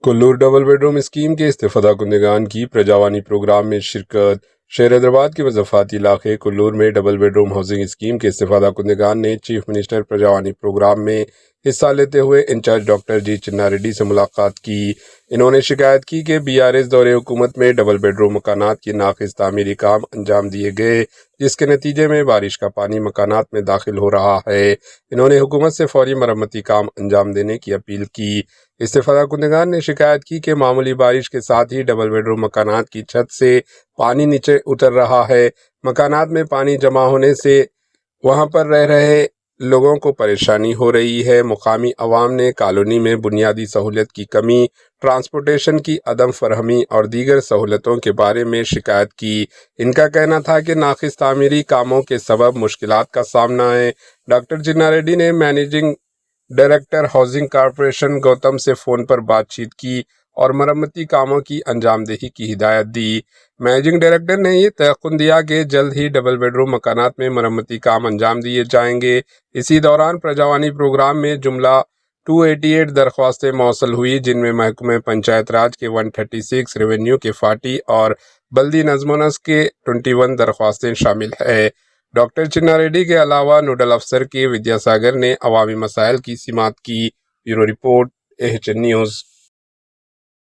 कुल्लूर double bedroom scheme के इस्तेफादा कुंदगान की Prajavani programme में शिरकत। शहर हैदराबाद के मज़फ़ाती इलाके कुल्लूर में डबल बेडरूम हाउसिंग स्कीम के इस्तेफादा कुंदगान ने चीफ मिनिस्टर प्रजावानी प्रोग्राम में हिस्सा लेते हुए इंचार्ज डॉक्टर जी चिन्ना रेड्डी से मुलाकात की। इन्होंने शिकायत की कि BRS दौरे हुकूमत में डबल बेडरूम मकानात की नाक़िस तामीरी काम अंजाम दिए गए, जिसके नतीजे में बारिश का पानी मकानात में दाखिल हो रहा है। इन्होंने हुकूमत से फौरी मरम्मती काम अंजाम देने की अपील की। इस्तेफादा कुंदगान ने शिकायत की कि मामूली बारिश के साथ ही डबल बेडरूम मकानात की छत से पानी नीचे उतर रहा है। मकानात में पानी जमा होने से वहां पर रह रहे लोगों को परेशानी हो रही है। मुकामी अवाम ने कॉलोनी में बुनियादी सहूलियत की कमी, ट्रांसपोर्टेशन की अदम फरहमी और दीगर सहूलतों के बारे में शिकायत की। इनका कहना था कि नाक़िस तामीरी कामों के सबब मुश्किलात का सामना है। डॉक्टर चिन्ना रेड्डी ने managing director housing corporation Gautam से फ़ोन पर बातचीत की और मरम्मती कामों की अंजामदेही की हिदायत दी। मैनेजिंग डायरेक्टर ने ये तयक़ुन दिया कि जल्द ही डबल बेडरूम मकानात में मरम्मती काम अंजाम दिए जाएंगे। इसी दौरान प्रजावानी प्रोग्राम में जुमला 288 दरख्वास्तें मौसल हुई, जिनमें महकमे पंचायत राज के 136, रेवेन्यू के 40 और बल्दी नज़्म व नस्क के 21 दरख्वास्तें शामिल है। डॉक्टर चिन्ना रेड्डी के अलावा नोडल अफसर के विद्यासागर ने अवामी मसाइल की सिमात की। Bureau report, AHN news.